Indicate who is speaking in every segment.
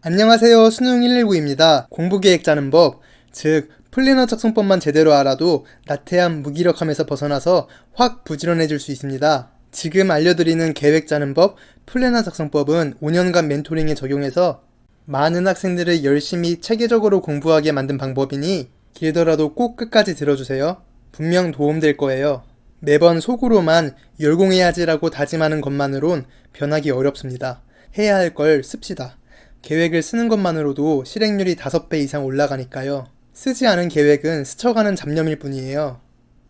Speaker 1: 안녕하세요. 수능 119입니다. 공부계획 짜는 법, 즉 플래너 작성법만 제대로 알아도 나태함, 무기력함에서 벗어나서 확 부지런해질 수 있습니다. 지금 알려드리는 계획 짜는 법, 플래너 작성법은 5년간 멘토링에 적용해서 많은 학생들을 열심히 체계적으로 공부하게 만든 방법이니 길더라도 꼭 끝까지 들어주세요. 분명 도움될 거예요. 매번 속으로만 열공해야지라고 다짐하는 것만으론 변하기 어렵습니다. 해야 할 걸 씁시다. 계획을 쓰는 것만으로도 실행률이 5배 이상 올라가니까요. 쓰지 않은 계획은 스쳐가는 잡념일 뿐이에요.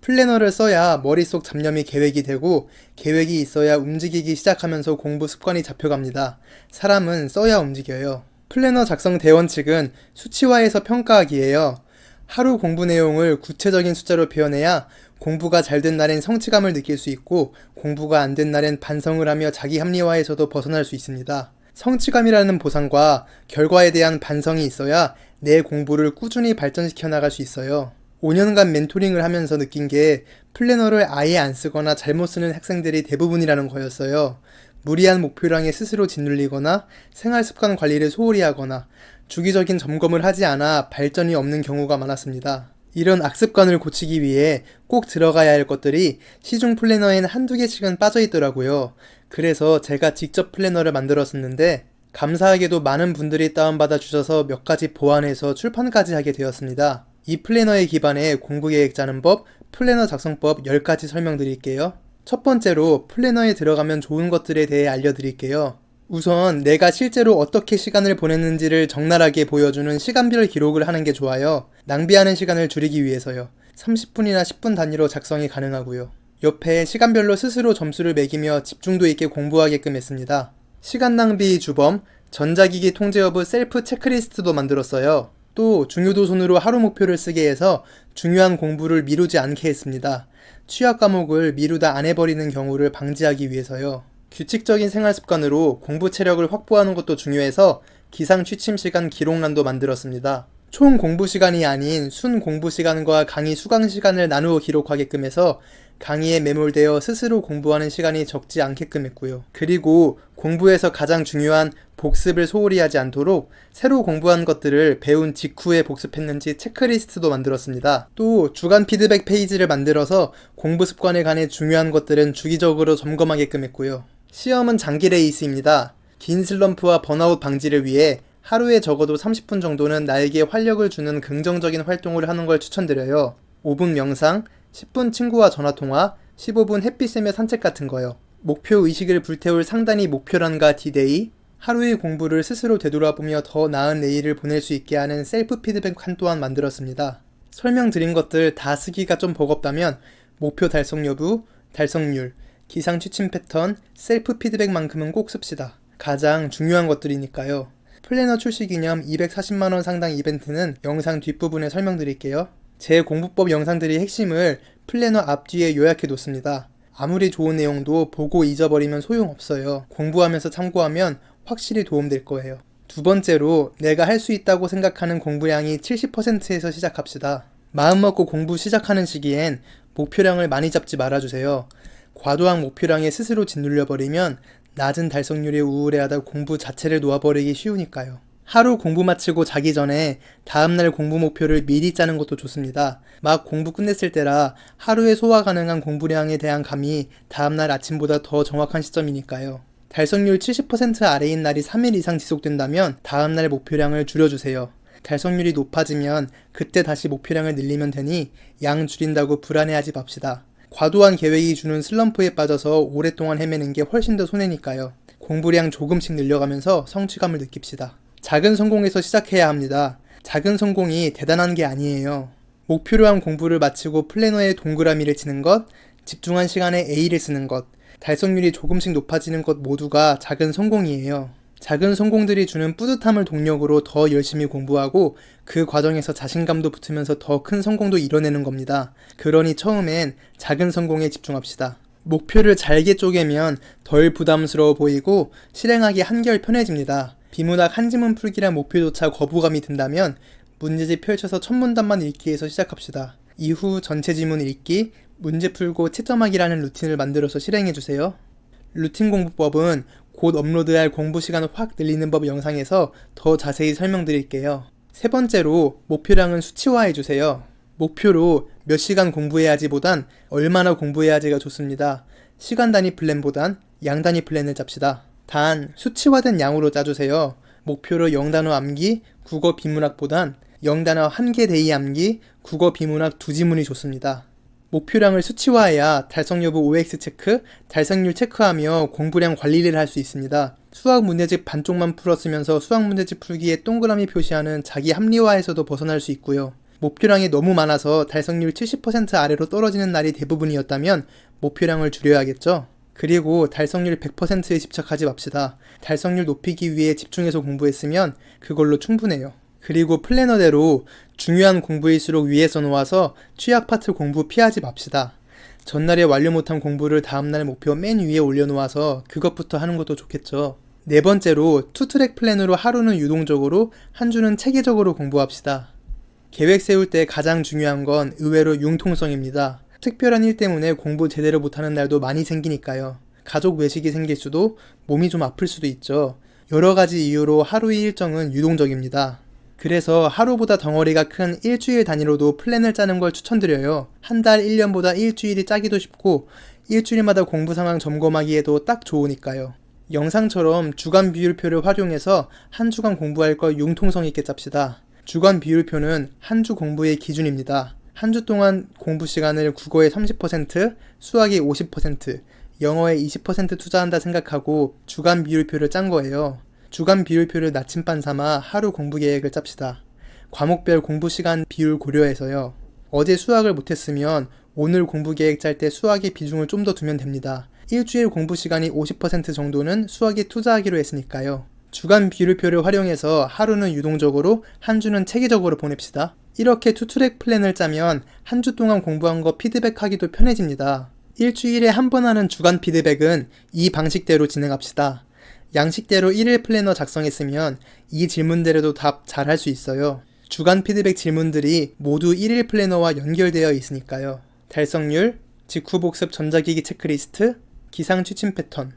Speaker 1: 플래너를 써야 머릿속 잡념이 계획이 되고 계획이 있어야 움직이기 시작하면서 공부 습관이 잡혀갑니다. 사람은 써야 움직여요. 플래너 작성 대원칙은 수치화해서 평가하기예요. 하루 공부 내용을 구체적인 숫자로 표현해야 공부가 잘 된 날엔 성취감을 느낄 수 있고 공부가 안 된 날엔 반성을 하며 자기 합리화에서도 벗어날 수 있습니다. 성취감이라는 보상과 결과에 대한 반성이 있어야 내 공부를 꾸준히 발전시켜 나갈 수 있어요. 5년간 멘토링을 하면서 느낀 게 플래너를 아예 안 쓰거나 잘못 쓰는 학생들이 대부분이라는 거였어요. 무리한 목표량에 스스로 짓눌리거나 생활습관 관리를 소홀히 하거나 주기적인 점검을 하지 않아 발전이 없는 경우가 많았습니다. 이런 악습관을 고치기 위해 꼭 들어가야 할 것들이 시중 플래너엔 한두 개씩은 빠져 있더라고요. 그래서 제가 직접 플래너를 만들었었는데 감사하게도 많은 분들이 다운받아 주셔서 몇 가지 보완해서 출판까지 하게 되었습니다. 이 플래너에 기반해 공부계획 짜는 법, 플래너 작성법 10가지 설명드릴게요. 첫 번째로 플래너에 들어가면 좋은 것들에 대해 알려드릴게요. 우선 내가 실제로 어떻게 시간을 보냈는지를 적나라하게 보여주는 시간별 기록을 하는 게 좋아요. 낭비하는 시간을 줄이기 위해서요. 30분이나 10분 단위로 작성이 가능하고요. 옆에 시간별로 스스로 점수를 매기며 집중도 있게 공부하게끔 했습니다. 시간 낭비 주범, 전자기기 통제 여부 셀프 체크리스트도 만들었어요. 또 중요도 순으로 하루 목표를 쓰게 해서 중요한 공부를 미루지 않게 했습니다. 취약 과목을 미루다 안 해버리는 경우를 방지하기 위해서요. 규칙적인 생활 습관으로 공부 체력을 확보하는 것도 중요해서 기상 취침 시간 기록란도 만들었습니다. 총 공부 시간이 아닌 순 공부 시간과 강의 수강 시간을 나누어 기록하게끔 해서 강의에 매몰되어 스스로 공부하는 시간이 적지 않게끔 했고요. 그리고 공부에서 가장 중요한 복습을 소홀히 하지 않도록 새로 공부한 것들을 배운 직후에 복습했는지 체크리스트도 만들었습니다. 또 주간 피드백 페이지를 만들어서 공부 습관에 관해 중요한 것들은 주기적으로 점검하게끔 했고요. 시험은 장기 레이스입니다. 긴 슬럼프와 번아웃 방지를 위해 하루에 적어도 30분 정도는 나에게 활력을 주는 긍정적인 활동을 하는 걸 추천드려요. 5분 명상, 10분 친구와 전화통화, 15분 햇빛 쐬며 산책 같은 거요. 목표 의식을 불태울 상단이 목표란과 디데이, 하루의 공부를 스스로 되돌아보며 더 나은 내일을 보낼 수 있게 하는 셀프 피드백 칸 또한 만들었습니다. 설명드린 것들 다 쓰기가 좀 버겁다면 목표 달성 여부, 달성률, 기상 취침 패턴, 셀프 피드백만큼은 꼭 씁시다. 가장 중요한 것들이니까요. 플래너 출시 기념 240만원 상당 이벤트는 영상 뒷부분에 설명드릴게요. 제 공부법 영상들의 핵심을 플래너 앞뒤에 요약해 놓습니다. 아무리 좋은 내용도 보고 잊어버리면 소용없어요. 공부하면서 참고하면 확실히 도움될 거예요. 두 번째로 내가 할 수 있다고 생각하는 공부량이 70%에서 시작합시다. 마음먹고 공부 시작하는 시기엔 목표량을 많이 잡지 말아주세요. 과도한 목표량에 스스로 짓눌려버리면 낮은 달성률에 우울해하다 공부 자체를 놓아버리기 쉬우니까요. 하루 공부 마치고 자기 전에 다음날 공부 목표를 미리 짜는 것도 좋습니다. 막 공부 끝냈을 때라 하루에 소화 가능한 공부량에 대한 감이 다음날 아침보다 더 정확한 시점이니까요. 달성률 70% 아래인 날이 3일 이상 지속된다면 다음날 목표량을 줄여주세요. 달성률이 높아지면 그때 다시 목표량을 늘리면 되니 양 줄인다고 불안해하지 맙시다. 과도한 계획이 주는 슬럼프에 빠져서 오랫동안 헤매는 게 훨씬 더 손해니까요. 공부량 조금씩 늘려가면서 성취감을 느낍시다. 작은 성공에서 시작해야 합니다. 작은 성공이 대단한 게 아니에요. 목표로 한 공부를 마치고 플래너에 동그라미를 치는 것, 집중한 시간에 A를 쓰는 것, 달성률이 조금씩 높아지는 것 모두가 작은 성공이에요. 작은 성공들이 주는 뿌듯함을 동력으로 더 열심히 공부하고 그 과정에서 자신감도 붙으면서 더 큰 성공도 이뤄내는 겁니다. 그러니 처음엔 작은 성공에 집중합시다. 목표를 잘게 쪼개면 덜 부담스러워 보이고 실행하기 한결 편해집니다. 비문학 한 지문 풀기란 목표조차 거부감이 든다면 문제집 펼쳐서 첫 문단만 읽기에서 시작합시다. 이후 전체 지문 읽기, 문제 풀고 채점하기라는 루틴을 만들어서 실행해주세요. 루틴 공부법은 곧 업로드할 공부 시간을 확 늘리는 법 영상에서 더 자세히 설명드릴게요. 세 번째로 목표량은 수치화해주세요. 목표로 몇 시간 공부해야지보단 얼마나 공부해야지가 좋습니다. 시간 단위 플랜보단 양 단위 플랜을 짭시다. 단 수치화된 양으로 짜주세요. 목표로 0단어 암기, 국어 비문학보단 0단어 1개 데이 암기, 국어 비문학 2지문이 좋습니다. 목표량을 수치화해야 달성 여부 OX 체크, 달성률 체크하며 공부량 관리를 할 수 있습니다. 수학 문제집 반쪽만 풀었으면서 수학 문제집 풀기에 동그라미 표시하는 자기 합리화에서도 벗어날 수 있고요. 목표량이 너무 많아서 달성률 70% 아래로 떨어지는 날이 대부분이었다면 목표량을 줄여야겠죠. 그리고 달성률 100%에 집착하지 맙시다. 달성률 높이기 위해 집중해서 공부했으면 그걸로 충분해요. 그리고 플래너대로 중요한 공부일수록 위에 써놓아서 취약 파트 공부 피하지 맙시다. 전날에 완료 못한 공부를 다음날 목표 맨 위에 올려놓아서 그것부터 하는 것도 좋겠죠. 네 번째로 투트랙 플랜으로 하루는 유동적으로, 한 주는 체계적으로 공부합시다. 계획 세울 때 가장 중요한 건 의외로 융통성입니다. 특별한 일 때문에 공부 제대로 못하는 날도 많이 생기니까요. 가족 외식이 생길 수도, 몸이 좀 아플 수도 있죠. 여러 가지 이유로 하루의 일정은 유동적입니다. 그래서 하루보다 덩어리가 큰 일주일 단위로도 플랜을 짜는 걸 추천드려요. 한 달, 1년보다 일주일이 짜기도 쉽고 일주일마다 공부 상황 점검하기에도 딱 좋으니까요. 영상처럼 주간 비율표를 활용해서 한 주간 공부할 걸 융통성 있게 짭시다. 주간 비율표는 한 주 공부의 기준입니다. 한 주 동안 공부 시간을 국어에 30%, 수학에 50%, 영어에 20% 투자한다 생각하고 주간 비율표를 짠 거예요. 주간 비율표를 나침반 삼아 하루 공부 계획을 짭시다. 과목별 공부 시간 비율 고려해서요. 어제 수학을 못했으면 오늘 공부 계획 짤 때 수학의 비중을 좀 더 두면 됩니다. 일주일 공부 시간이 50% 정도는 수학에 투자하기로 했으니까요. 주간 비율표를 활용해서 하루는 유동적으로, 한 주는 체계적으로 보냅시다. 이렇게 투트랙 플랜을 짜면 한 주 동안 공부한 거 피드백하기도 편해집니다. 일주일에 한 번 하는 주간 피드백은 이 방식대로 진행합시다. 양식대로 1일 플래너 작성했으면 이 질문대로도 답 잘 할 수 있어요. 주간 피드백 질문들이 모두 1일 플래너와 연결되어 있으니까요. 달성률, 직후복습 전자기기 체크리스트, 기상 취침 패턴,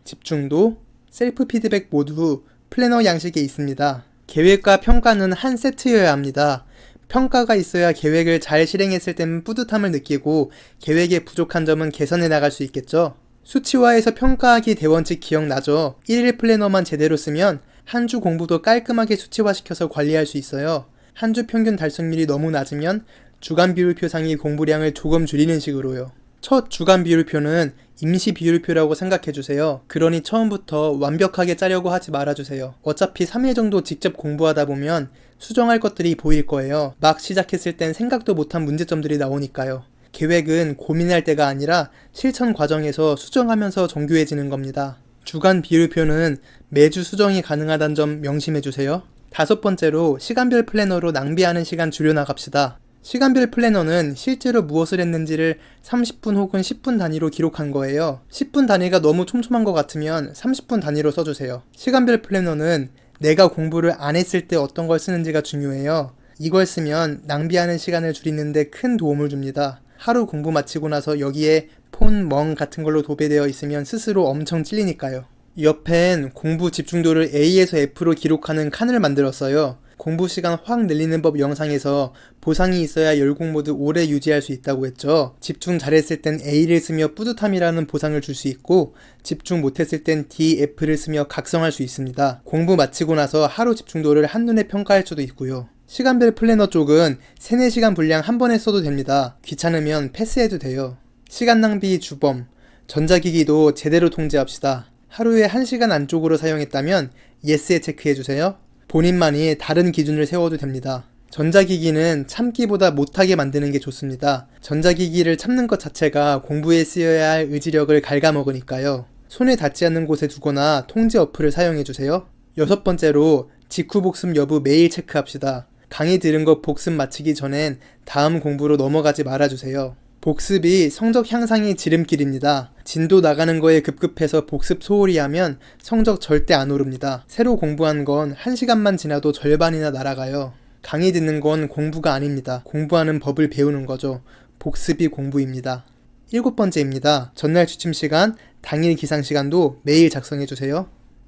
Speaker 1: 집중도, 셀프 피드백 모두 플래너 양식에 있습니다. 계획과 평가는 한 세트여야 합니다. 평가가 있어야 계획을 잘 실행했을 때는 뿌듯함을 느끼고 계획에 부족한 점은 개선해 나갈 수 있겠죠. 수치화해서 평가하기 대원칙 기억나죠? 1일 플래너만 제대로 쓰면 한 주 공부도 깔끔하게 수치화시켜서 관리할 수 있어요. 한 주 평균 달성률이 너무 낮으면 주간 비율표상이 공부량을 조금 줄이는 식으로요. 첫 주간 비율표는 임시 비율표라고 생각해주세요. 그러니 처음부터 완벽하게 짜려고 하지 말아주세요. 어차피 3일 정도 직접 공부하다 보면 수정할 것들이 보일 거예요. 막 시작했을 땐 생각도 못한 문제점들이 나오니까요. 계획은 고민할 때가 아니라 실천 과정에서 수정하면서 정교해지는 겁니다. 주간 비율표는 매주 수정이 가능하다는 점 명심해주세요. 다섯 번째로 시간별 플래너로 낭비하는 시간 줄여나갑시다. 시간별 플래너는 실제로 무엇을 했는지를 30분 혹은 10분 단위로 기록한 거예요. 10분 단위가 너무 촘촘한 것 같으면 30분 단위로 써주세요. 시간별 플래너는 내가 공부를 안 했을 때 어떤 걸 쓰는지가 중요해요. 이걸 쓰면 낭비하는 시간을 줄이는데 큰 도움을 줍니다. 하루 공부 마치고 나서 여기에 폰, 멍 같은 걸로 도배되어 있으면 스스로 엄청 찔리니까요. 옆엔 공부 집중도를 A에서 F로 기록하는 칸을 만들었어요. 공부 시간 확 늘리는 법 영상에서 보상이 있어야 열공모드 오래 유지할 수 있다고 했죠. 집중 잘했을 땐 A를 쓰며 뿌듯함이라는 보상을 줄 수 있고 집중 못했을 땐 D, F를 쓰며 각성할 수 있습니다. 공부 마치고 나서 하루 집중도를 한눈에 평가할 수도 있고요. 시간별 플래너 쪽은 3, 4시간 분량 한 번에 써도 됩니다. 귀찮으면 패스해도 돼요. 시간 낭비 주범, 전자기기도 제대로 통제합시다. 하루에 1시간 안쪽으로 사용했다면 예스에 체크해주세요. 본인만이 다른 기준을 세워도 됩니다. 전자기기는 참기보다 못하게 만드는 게 좋습니다. 전자기기를 참는 것 자체가 공부에 쓰여야 할 의지력을 갉아먹으니까요. 손에 닿지 않는 곳에 두거나 통제 어플을 사용해주세요. 여섯 번째로 직후 복습 여부 매일 체크합시다. 강의 들은 거 복습 마치기 전엔 다음 공부로 넘어가지 말아주세요. 복습이 성적 향상의 지름길입니다. 진도 나가는 거에 급급해서 복습 소홀히 하면 성적 절대 안 오릅니다. 새로 공부한 건 1시간만 지나도 절반이나 날아가요. 강의 듣는 건 공부가 아닙니다. 공부하는 법을 배우는 거죠. 복습이 공부입니다. 일곱 번째입니다. 전날 취침 시간, 당일 기상시간도 매일 작성해주세요.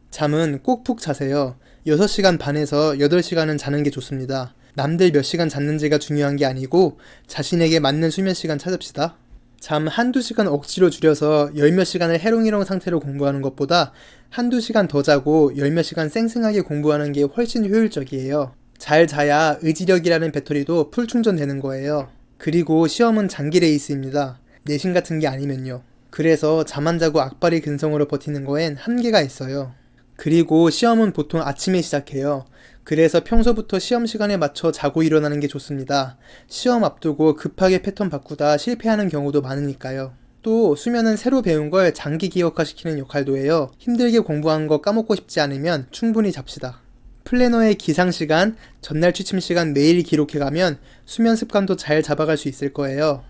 Speaker 1: 잠은 꼭 푹 자세요. 6시간 반에서 8시간은 자는 게 좋습니다. 남들 몇 시간 잤는지가 중요한 게 아니고 자신에게 맞는 수면 시간 찾읍시다. 잠 한두 시간 억지로 줄여서 열 몇 시간을 해롱이롱 상태로 공부하는 것보다 한두 시간 더 자고 열 몇 시간 쌩쌩하게 공부하는 게 훨씬 효율적이에요. 잘 자야 의지력이라는 배터리도 풀 충전되는 거예요. 그리고 시험은 장기 레이스입니다. 내신 같은 게 아니면요. 그래서 잠 안 자고 악바리 근성으로 버티는 거엔 한계가 있어요. 그리고 시험은 보통 아침에 시작해요. 그래서 평소부터 시험 시간에 맞춰 자고 일어나는 게 좋습니다. 시험 앞두고 급하게 패턴 바꾸다 실패하는 경우도 많으니까요. 또 수면은 새로 배운 걸 장기 기억화시키는 역할도 해요. 힘들게 공부한 거 까먹고 싶지 않으면 충분히 잡시다. 플래너의 기상시간, 전날 취침시간 매일 기록해가면 수면 습관도 잘 잡아갈 수 있을 거예요.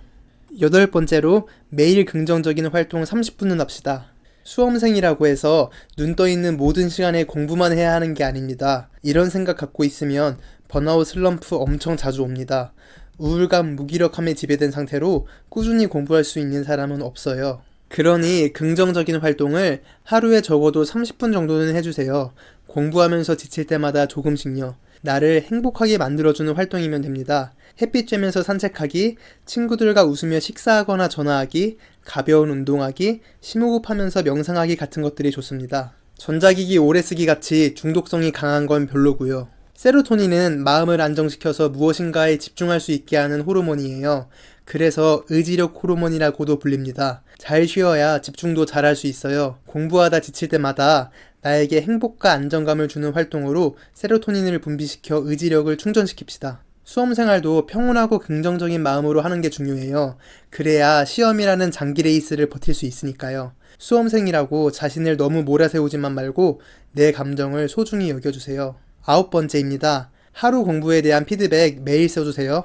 Speaker 1: 8번째로 매일 긍정적인 활동 30분은 합시다. 수험생이라고 해서 눈 떠있는 모든 시간에 공부만 해야 하는 게 아닙니다. 이런 생각 갖고 있으면 번아웃 슬럼프 엄청 자주 옵니다. 우울감, 무기력함에 지배된 상태로 꾸준히 공부할 수 있는 사람은 없어요. 그러니 긍정적인 활동을 하루에 적어도 30분 정도는 해주세요. 공부하면서 지칠 때마다 조금씩요. 나를 행복하게 만들어주는 활동이면 됩니다. 햇빛 쬐면서 산책하기, 친구들과 웃으며 식사하거나 전화하기, 가벼운 운동하기, 심호흡하면서 명상하기 같은 것들이 좋습니다. 전자기기 오래 쓰기 같이 중독성이 강한 건 별로고요. 세로토닌은 마음을 안정시켜서 무엇인가에 집중할 수 있게 하는 호르몬이에요. 그래서 의지력 호르몬이라고도 불립니다. 잘 쉬어야 집중도 잘 할 수 있어요. 공부하다 지칠 때마다 나에게 행복과 안정감을 주는 활동으로 세로토닌을 분비시켜 의지력을 충전시킵시다. 수험생활도 평온하고 긍정적인 마음으로 하는 게 중요해요. 그래야 시험이라는 장기 레이스를 버틸 수 있으니까요. 수험생이라고 자신을 너무 몰아세우지만 말고 내 감정을 소중히 여겨주세요. 9번째입니다. 하루 공부에 대한 피드백 매일 써주세요.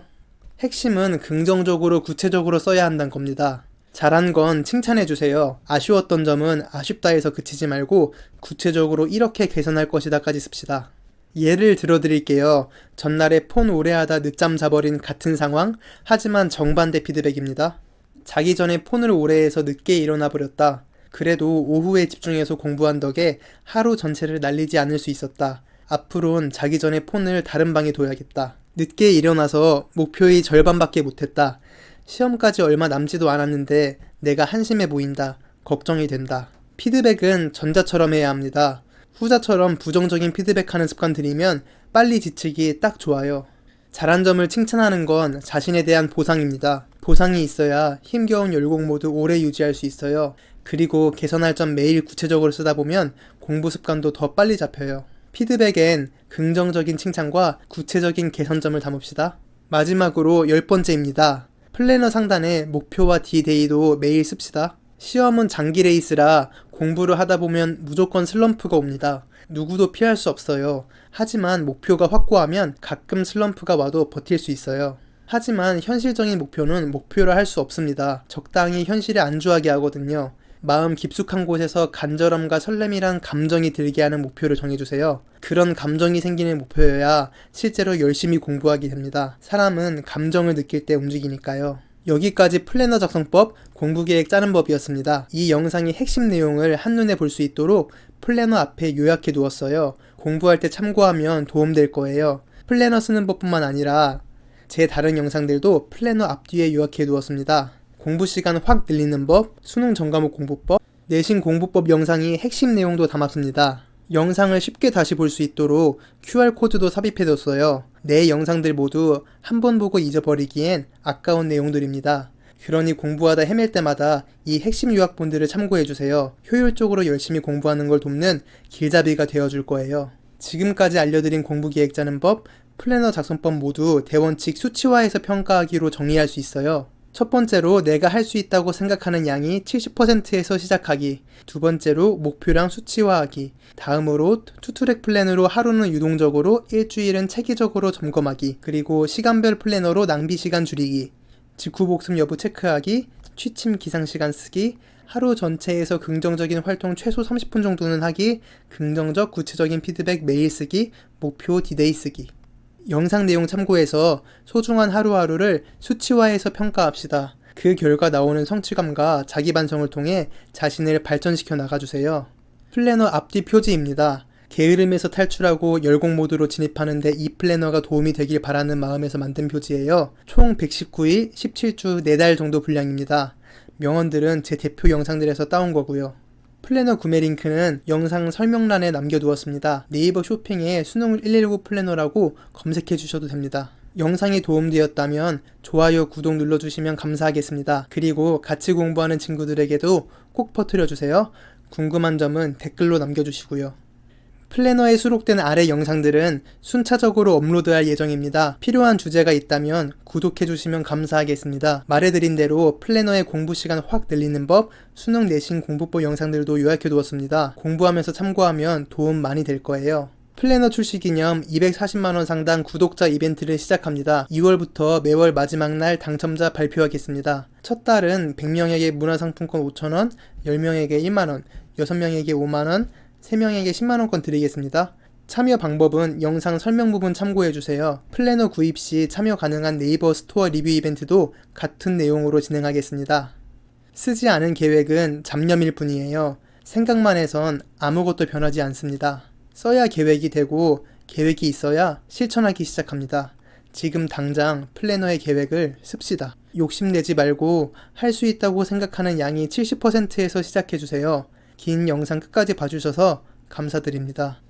Speaker 1: 핵심은 긍정적으로 구체적으로 써야 한다는 겁니다. 잘한 건 칭찬해주세요. 아쉬웠던 점은 아쉽다 해서 그치지 말고 구체적으로 이렇게 개선할 것이다까지 씁시다. 예를 들어드릴게요. 전날에 폰 오래 하다 늦잠 자버린 같은 상황, 하지만 정반대 피드백입니다. 자기 전에 폰을 오래 해서 늦게 일어나 버렸다. 그래도 오후에 집중해서 공부한 덕에 하루 전체를 날리지 않을 수 있었다. 앞으론 자기 전에 폰을 다른 방에 둬야겠다. 늦게 일어나서 목표의 절반밖에 못했다. 시험까지 얼마 남지도 않았는데 내가 한심해 보인다. 걱정이 된다. 피드백은 전자처럼 해야 합니다. 후자처럼 부정적인 피드백하는 습관 들이면 빨리 지치기 딱 좋아요. 잘한 점을 칭찬하는 건 자신에 대한 보상입니다. 보상이 있어야 힘겨운 열공 모드 오래 유지할 수 있어요. 그리고 개선할 점 매일 구체적으로 쓰다 보면 공부 습관도 더 빨리 잡혀요. 피드백엔 긍정적인 칭찬과 구체적인 개선점을 담읍시다. 마지막으로 10번째입니다. 플래너 상단에 목표와 D-Day도 매일 씁시다. 시험은 장기 레이스라 공부를 하다 보면 무조건 슬럼프가 옵니다. 누구도 피할 수 없어요. 하지만 목표가 확고하면 가끔 슬럼프가 와도 버틸 수 있어요. 하지만 현실적인 목표는 목표로 할 수 없습니다. 적당히 현실에 안주하게 하거든요. 마음 깊숙한 곳에서 간절함과 설렘이란 감정이 들게 하는 목표를 정해주세요. 그런 감정이 생기는 목표여야 실제로 열심히 공부하게 됩니다. 사람은 감정을 느낄 때 움직이니까요. 여기까지 플래너 작성법, 공부계획 짜는 법이었습니다. 이 영상의 핵심 내용을 한눈에 볼 수 있도록 플래너 앞에 요약해 두었어요. 공부할 때 참고하면 도움될 거예요. 플래너 쓰는 법뿐만 아니라 제 다른 영상들도 플래너 앞뒤에 요약해 두었습니다. 공부 시간 확 늘리는 법, 수능 전과목 공부법, 내신 공부법 영상이 핵심 내용도 담았습니다. 영상을 쉽게 다시 볼 수 있도록 QR코드도 삽입해뒀어요. 내 영상들 모두 한 번 보고 잊어버리기엔 아까운 내용들입니다. 그러니 공부하다 헤맬 때마다 이 핵심 요약본들을 참고해주세요. 효율적으로 열심히 공부하는 걸 돕는 길잡이가 되어줄 거예요. 지금까지 알려드린 공부계획 짜는 법, 플래너 작성법 모두 대원칙 수치화해서 평가하기로 정리할 수 있어요. 첫 번째로 내가 할 수 있다고 생각하는 양이 70%에서 시작하기. 두 번째로 목표량 수치화하기. 다음으로 투트랙 플랜으로 하루는 유동적으로, 일주일은 체계적으로 점검하기. 그리고 시간별 플래너로 낭비 시간 줄이기. 직후 복습 여부 체크하기. 취침 기상 시간 쓰기. 하루 전체에서 긍정적인 활동 최소 30분 정도는 하기. 긍정적 구체적인 피드백 매일 쓰기. 목표 D-Day 쓰기. 영상 내용 참고해서 소중한 하루하루를 수치화해서 평가합시다. 그 결과 나오는 성취감과 자기 반성을 통해 자신을 발전시켜 나가주세요. 플래너 앞뒤 표지입니다. 게으름에서 탈출하고 열공 모드로 진입하는데 이 플래너가 도움이 되길 바라는 마음에서 만든 표지예요. 총 119일, 17주, 4달 정도 분량입니다. 명언들은 제 대표 영상들에서 따온 거고요. 플래너 구매 링크는 영상 설명란에 남겨두었습니다. 네이버 쇼핑에 수능 119 플래너라고 검색해 주셔도 됩니다. 영상이 도움되었다면 좋아요, 구독 눌러주시면 감사하겠습니다. 그리고 같이 공부하는 친구들에게도 꼭 퍼뜨려주세요. 궁금한 점은 댓글로 남겨주시고요. 플래너에 수록된 아래 영상들은 순차적으로 업로드할 예정입니다. 필요한 주제가 있다면 구독해주시면 감사하겠습니다. 말해드린 대로 플래너의 공부 시간 확 늘리는 법, 수능 내신 공부법 영상들도 요약해두었습니다. 공부하면서 참고하면 도움 많이 될 거예요. 플래너 출시 기념 240만원 상당 구독자 이벤트를 시작합니다. 2월부터 매월 마지막 날 당첨자 발표하겠습니다. 첫 달은 100명에게 문화상품권 5,000원, 10명에게 1만원, 6명에게 5만원, 3명에게 10만원권 드리겠습니다. 참여 방법은 영상 설명 부분 참고해주세요. 플래너 구입 시 참여 가능한 네이버 스토어 리뷰 이벤트도 같은 내용으로 진행하겠습니다. 쓰지 않은 계획은 잡념일 뿐이에요. 생각만 해선 아무것도 변하지 않습니다. 써야 계획이 되고 계획이 있어야 실천하기 시작합니다. 지금 당장 플래너의 계획을 씁시다. 욕심내지 말고 할 수 있다고 생각하는 양이 70%에서 시작해주세요. 긴 영상 끝까지 봐주셔서 감사드립니다.